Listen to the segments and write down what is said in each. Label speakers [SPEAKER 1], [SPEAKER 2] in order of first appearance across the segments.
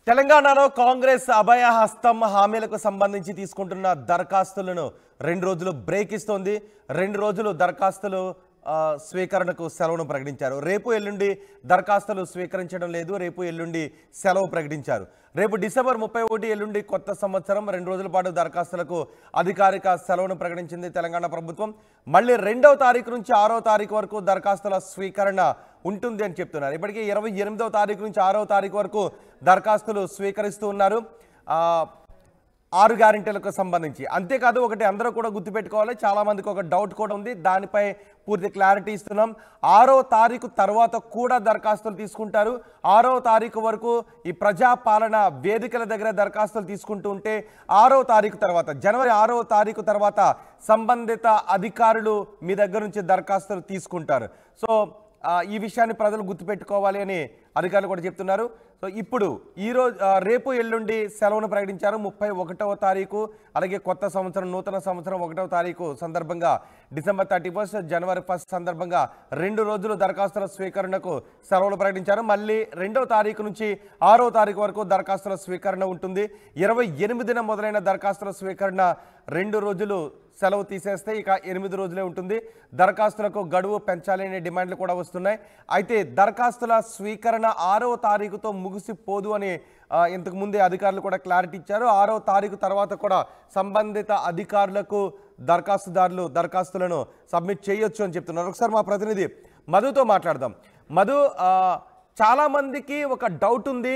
[SPEAKER 1] తెలంగాణలో కాంగ్రెస్ అభయహస్తం హామీలకు సంబంధించి తీసుకుంటున్న దరఖాస్తులను 2 రోజులు బ్రేక్ ఇస్తోంది. 2 రోజులు దరఖాస్తులు స్వీకరణకు సెలవును ప్రకటించారు. రేపు ఎల్లుండి దరఖాస్తులు స్వీకరించడం లేదు. రేపు ఎల్లుండి సెలవు ప్రకటించారు. రేపు డిసెంబర్ 31 ఎల్లుండి కొత్త సంవత్సరం. 2 రోజుల పాటు దరఖాస్తులకు అధికారిక సెలవును ప్రకటించింది తెలంగాణ ప్రభుత్వం. మళ్ళీ 2వ తారీఖు నుంచి 6వ తారీఖు వరకు దరఖాస్తుల స్వీకరణ ఉంటుంది అని చెప్తున్నారు. ఇప్పటికే 28వ తారీఖు నుంచి 6వ తారీఖు వరకు దరఖాస్తులు స్వీకరిస్తూ ఉన్నారు 6 గ్యారెంటీలకు సంబంధించి. అంతేకాదు ఒకటి అందరూ కూడా గుర్తుపెట్టుకోవాలి, చాలామందికి ఒక డౌట్ కూడా ఉంది, దానిపై పూర్తి క్లారిటీ ఇస్తున్నాం. 6వ తారీఖు తర్వాత కూడా దరఖాస్తులు తీసుకుంటారు. 6వ తారీఖు వరకు ఈ ప్రజాపాలన వేదికల దగ్గర దరఖాస్తులు తీసుకుంటూ ఉంటే 6వ తారీఖు తర్వాత జనవరి 6వ తారీఖు తర్వాత సంబంధిత అధికారులు మీ దగ్గర నుంచి దరఖాస్తులు తీసుకుంటారు. సో ఈ విషయాన్ని ప్రజలు గుర్తుపెట్టుకోవాలి అని అధికారులు కూడా చెప్తున్నారు. సో ఇప్పుడు ఈరోజు రేపు ఎల్లుండి సెలవును ప్రకటించారు. 31వ తారీఖు అలాగే కొత్త సంవత్సరం నూతన సంవత్సరం 1వ తారీఖు సందర్భంగా డిసెంబర్ 31 జనవరి 1 సందర్భంగా 2 రోజులు దరఖాస్తుల స్వీకరణకు సెలవులు ప్రకటించారు. మళ్ళీ 2వ తారీఖు నుంచి 6వ తారీఖు వరకు దరఖాస్తుల స్వీకరణ ఉంటుంది. 28న మొదలైన దరఖాస్తుల స్వీకరణ 2 రోజులు సెలవు తీసేస్తే ఇక 8 రోజులే ఉంటుంది. దరఖాస్తులకు గడువు పెంచాలి అనే డిమాండ్లు కూడా వస్తున్నాయి. అయితే దరఖాస్తుల స్వీకరణ 6వ తారీఖుతో ముగిసిపోదు అని ఇంతకు ముందే అధికారులు కూడా క్లారిటీ ఇచ్చారు. 6వ తారీఖు తర్వాత కూడా సంబంధిత అధికారులకు దరఖాస్తుదారులు దరఖాస్తులను సబ్మిట్ చేయొచ్చు అని చెప్తున్నారు. ఒకసారి మా ప్రతినిధి మధుతో మాట్లాడదాం. మధు, చాలామందికి ఒక డౌట్ ఉంది.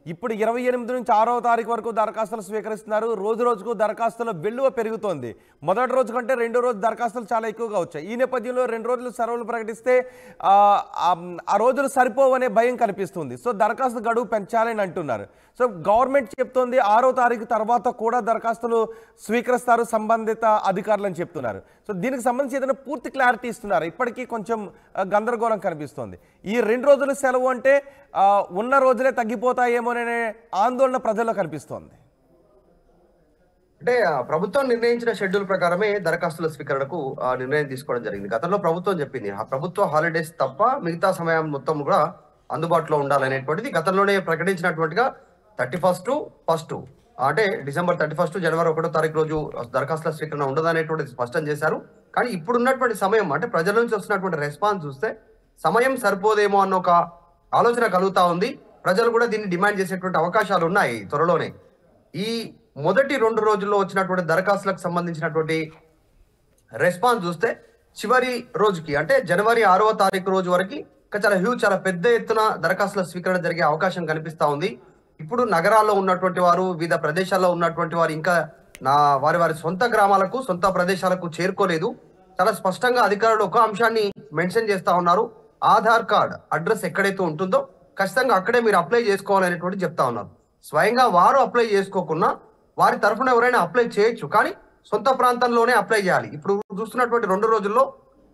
[SPEAKER 1] ఇప్పుడు 28 నుంచి 6వ తారీఖు వరకు దరఖాస్తులు స్వీకరిస్తున్నారు. రోజు రోజుకు దరఖాస్తుల వెల్లువ పెరుగుతోంది. మొదటి రోజు కంటే 2వ రోజు దరఖాస్తులు చాలా ఎక్కువగా వచ్చాయి. ఈ నేపథ్యంలో 2 రోజులు సెలవులు ప్రకటిస్తే ఆ రోజులు సరిపోవనే భయం కనిపిస్తుంది. సో దరఖాస్తు గడువు పెంచాలని అంటున్నారు. సో గవర్నమెంట్ చెప్తోంది 6వ తారీఖు తర్వాత కూడా దరఖాస్తులు స్వీకరిస్తారు సంబంధిత అధికారులు అని చెప్తున్నారు. సో దీనికి సంబంధించి ఏదైనా పూర్తి క్లారిటీ ఇస్తున్నారు? ఇప్పటికీ కొంచెం గందరగోళం కనిపిస్తోంది. ఈ 2 రోజులు సెలవు అంటే ఉన్న రోజులే తగ్గిపోతాయేమోననే ఆందోళన ప్రజల్లో కనిపిస్తోంది.
[SPEAKER 2] అంటే ప్రభుత్వం నిర్ణయించిన షెడ్యూల్ ప్రకారమే దరఖాస్తుల స్వీకరణకు నిర్ణయం తీసుకోవడం జరిగింది. గతంలో ప్రభుత్వం చెప్పింది ప్రభుత్వ హాలిడేస్ తప్ప మిగతా సమయం మొత్తం కూడా అందుబాటులో ఉండాలనేటువంటిది గతంలోనే ప్రకటించినటువంటిగా 31 అంటే డిసెంబర్ 31 జనవరి 1వ తారీఖు రోజు దరఖాస్తుల స్వీకరణ ఉండదనేటువంటిది స్పష్టం చేశారు. కానీ ఇప్పుడున్నటువంటి సమయం అంటే ప్రజల నుంచి వస్తున్నటువంటి రెస్పాన్స్ చూస్తే సమయం సరిపోదేమో అన్న ఒక ఆలోచన కలుగుతా ఉంది. ప్రజలు కూడా దీన్ని డిమాండ్ చేసేటువంటి అవకాశాలు ఉన్నాయి త్వరలోనే. ఈ మొదటి 2 రోజుల్లో వచ్చినటువంటి దరఖాస్తులకు సంబంధించినటువంటి రెస్పాన్స్ చూస్తే చివరి రోజుకి అంటే జనవరి 6వ తారీఖు రోజు వరకు చాలా పెద్ద ఎత్తున దరఖాస్తుల స్వీకరణ జరిగే అవకాశం కనిపిస్తా ఉంది. ఇప్పుడు నగరాల్లో ఉన్నటువంటి వారు వివిధ ప్రదేశాల్లో ఉన్నటువంటి వారు ఇంకా వారి సొంత గ్రామాలకు సొంత ప్రదేశాలకు చేరుకోలేదు. చాలా స్పష్టంగా అధికారులు ఒక అంశాన్ని మెన్షన్ చేస్తా ఉన్నారు. ఆధార్ కార్డ్ అడ్రస్ ఎక్కడైతే ఉంటుందో ఖచ్చితంగా అక్కడే మీరు అప్లై చేసుకోవాలనేటువంటి చెప్తా ఉన్నారు. స్వయంగా వారు అప్లై చేసుకోకుండా వారి తరఫున ఎవరైనా అప్లై చేయొచ్చు, కానీ సొంత ప్రాంతంలోనే అప్లై చేయాలి. ఇప్పుడు చూస్తున్నటువంటి 2 రోజుల్లో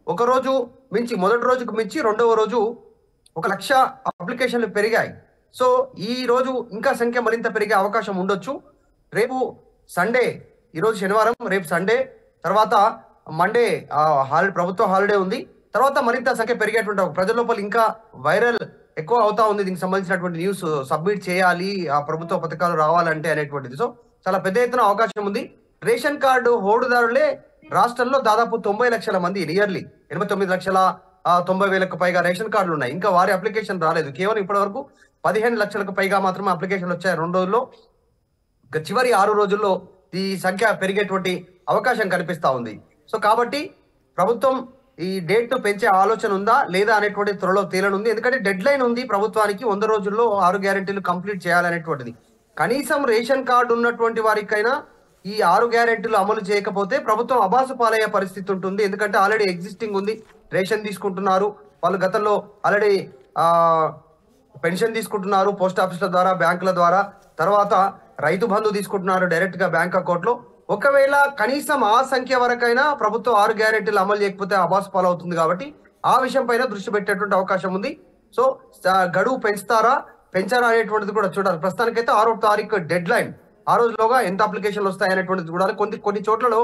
[SPEAKER 2] ఒక రోజు మించి మొదటి రోజుకు మించి 2వ రోజు 1,00,000 అప్లికేషన్లు పెరిగాయి. సో ఈ రోజు ఇంకా సంఖ్య మరింత పెరిగే అవకాశం ఉండొచ్చు. రేపు సండే, ఈరోజు శనివారం, రేపు సండే, తర్వాత మండే ప్రభుత్వ హాలిడే ఉంది. తర్వాత మరింత సంఖ్య పెరిగేటువంటి ప్రజల లోపల ఇంకా వైరల్ ఎక్కువ అవుతా ఉంది. దీనికి సంబంధించినటువంటి న్యూస్ సబ్మిట్ చేయాలి, ఆ ప్రభుత్వ పథకాలు రావాలంటే అనేటువంటిది. సో చాలా పెద్ద ఎత్తున అవకాశం ఉంది. రేషన్ కార్డు హోల్డర్దారులే రాష్ట్రంలో దాదాపు 90 లక్షల మంది, నియర్లీ 89,90,000కు పైగా రేషన్ కార్డులు ఉన్నాయి. ఇంకా వారి అప్లికేషన్ రాలేదు. కేవలం ఇప్పటి వరకు 15 లక్షలకు పైగా మాత్రమే అప్లికేషన్లు వచ్చాయి 2 రోజుల్లో. చివరి 6 రోజుల్లో ఈ సంఖ్య పెరిగేటువంటి అవకాశం కనిపిస్తా ఉంది. సో కాబట్టి ప్రభుత్వం ఈ డేట్ ను పెంచే ఆలోచన ఉందా లేదా అనేటువంటి త్వరలో తేలనుంది. ఎందుకంటే డెడ్ లైన్ ఉంది ప్రభుత్వానికి, 100 రోజుల్లో 6 గ్యారెంటీలు కంప్లీట్ చేయాలనేటువంటిది. కనీసం రేషన్ కార్డు ఉన్నటువంటి వారికైనా ఈ 6 గ్యారెంటీలు అమలు చేయకపోతే ప్రభుత్వం అబాసు పాలయ్యే పరిస్థితి ఉంటుంది. ఎందుకంటే ఆల్రెడీ ఎగ్జిస్టింగ్ ఉంది, రేషన్ తీసుకుంటున్నారు వాళ్ళు, గతంలో ఆల్రెడీ పెన్షన్ తీసుకుంటున్నారు పోస్ట్ ఆఫీసుల ద్వారా, బ్యాంకుల ద్వారా, తర్వాత రైతు బంధు తీసుకుంటున్నారు డైరెక్ట్ గా బ్యాంక్ అకౌంట్ లో. ఒకవేళ కనీసం ఆ సంఖ్య వరకైనా ప్రభుత్వం 6 గ్యారెంటీలు అమలు చేయకపోతే అబాసు పాలవుతుంది. కాబట్టి ఆ విషయం పైన దృష్టి పెట్టేటువంటి అవకాశం ఉంది. సో గడువు పెంచారా అనేటువంటిది కూడా చూడాలి. ప్రస్తుతానికైతే 6వ తారీఖు డెడ్ లైన్. ఆ రోజులోగా ఎంత అప్లికేషన్లు వస్తాయి అనేటువంటిది చూడాలి. కొన్ని చోట్లలో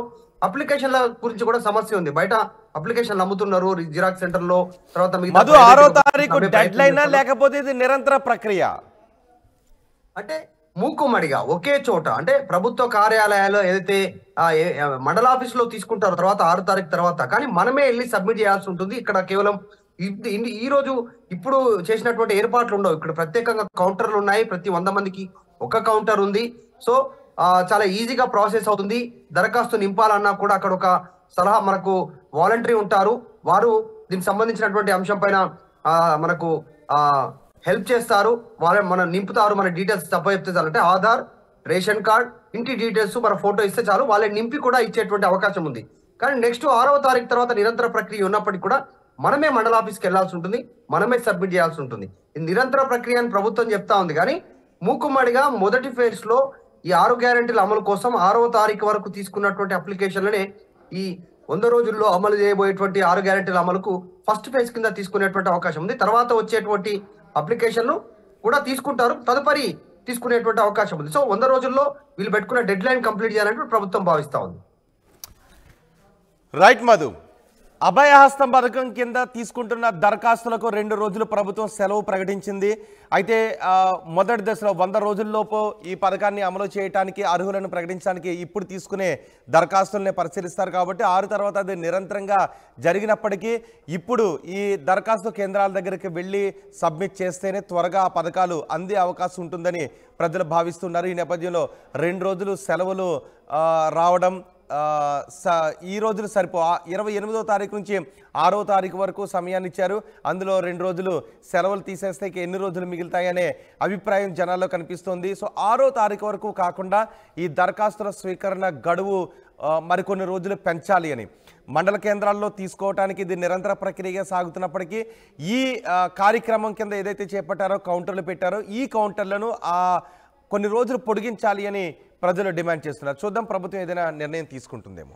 [SPEAKER 2] అప్లికేషన్ల గురించి కూడా సమస్య ఉంది. బయట అప్లికేషన్లు అమ్ముతున్నారు జిరాక్స్ సెంటర్ లో. తర్వాత
[SPEAKER 1] 6వ తారీఖు డెడ్ లైన్ లేకపోతే ఇది నిరంతర ప్రక్రియ?
[SPEAKER 2] అంటే మూకుమ్మడిగా ఒకే చోట అంటే ప్రభుత్వ కార్యాలయాల్లో ఏదైతే మండల ఆఫీసులో తీసుకుంటారో తర్వాత 6 తారీఖు తర్వాత, కానీ మనమే వెళ్ళి సబ్మిట్ చేయాల్సి ఉంటుంది. ఇక్కడ కేవలం ఈ రోజు ఇప్పుడు చేసినటువంటి ఏర్పాట్లు ఉండవు. ఇక్కడ ప్రత్యేకంగా కౌంటర్లు ఉన్నాయి. ప్రతి 100 మందికి ఒక కౌంటర్ ఉంది. సో చాలా ఈజీగా ప్రాసెస్ అవుతుంది. దరఖాస్తు నింపాలన్నా కూడా అక్కడ ఒక సలహా మనకు వాలంటరీ ఉంటారు. వారు దీనికి సంబంధించినటువంటి అంశం పైన మనకు హెల్ప్ చేస్తారు. మనం నింపుతారు. మన డీటెయిల్స్ చెప్తే చాలంటే ఆధార్, రేషన్ కార్డ్, ఇంటి డీటెయిల్స్ మన ఫోటో ఇస్తే చాలు, వాళ్ళని నింపి కూడా ఇచ్చేటువంటి అవకాశం ఉంది. కానీ నెక్స్ట్ 6వ తారీఖు తర్వాత నిరంతర ప్రక్రియ ఉన్నప్పటికీ కూడా మనమే మండల ఆఫీస్కి వెళ్లాల్సి ఉంటుంది, మనమే సబ్మిట్ చేయాల్సి ఉంటుంది. ఈ నిరంతర ప్రక్రియ అని ప్రభుత్వం చెప్తా ఉంది. కానీ మూకుమ్మడిగా మొదటి ఫేజ్ లో ఈ 6 గ్యారెంటీల అమలు కోసం 6వ తారీఖు వరకు తీసుకున్నటువంటి అప్లికేషన్లనే ఈ 100 రోజుల్లో అమలు చేయబోయేటువంటి 6 గ్యారెంటీల అమలుకు ఫస్ట్ ఫేజ్ కింద తీసుకునేటువంటి అవకాశం ఉంది. తర్వాత వచ్చేటువంటి అప్లికేషన్లు కూడా తీసుకుంటారు, తదుపరి తీసుకునేటువంటి అవకాశం ఉంది. సో 100 రోజుల్లో వీళ్ళు పెట్టుకున్న డెడ్ లైన్ కంప్లీట్ చేయాలంటే ప్రభుత్వం భావిస్తా ఉంది.
[SPEAKER 1] రైట్ మధు, అభయహస్తం పథకం కింద తీసుకుంటున్న దరఖాస్తులకు 2 రోజులు ప్రభుత్వం సెలవు ప్రకటించింది. అయితే మొదటి దశలో 100 రోజుల్లోపు ఈ పథకాన్ని అమలు చేయడానికి అర్హులను ప్రకటించడానికి ఇప్పుడు తీసుకునే దరఖాస్తులనే పరిశీలిస్తారు. కాబట్టి 6 తర్వాత అది నిరంతరంగా జరిగినప్పటికీ ఇప్పుడు ఈ దరఖాస్తు కేంద్రాల దగ్గరికి వెళ్ళి సబ్మిట్ చేస్తేనే త్వరగా ఆ పథకాలు అందే అవకాశం ఉంటుందని ప్రజలు భావిస్తున్నారు. ఈ నేపథ్యంలో 2 రోజులు సెలవులు రావడం ఈ రోజులు సరిపో 28వ తారీఖు నుంచి 6వ తారీఖు వరకు సమయాన్ని ఇచ్చారు. అందులో 2 రోజులు సెలవులు తీసేస్తే ఎన్ని రోజులు మిగులుతాయనే అభిప్రాయం జనాల్లో కనిపిస్తోంది. సో 6వ తారీఖు వరకు కాకుండా ఈ దరఖాస్తుల స్వీకరణ గడువు మరికొన్ని రోజులు పెంచాలి అని మండల కేంద్రాల్లో తీసుకోవడానికి ఇది నిరంతర ప్రక్రియగా సాగుతున్నప్పటికీ ఈ కార్యక్రమం కింద ఏదైతే చేపట్టారో కౌంటర్లు పెట్టారో ఈ కౌంటర్లను కొన్ని రోజులు పొడిగించాలి అని ప్రజలు డిమాండ్ చేస్తున్నారు. చూద్దాం ప్రభుత్వం ఏదైనా నిర్ణయం తీసుకుంటుందేమో.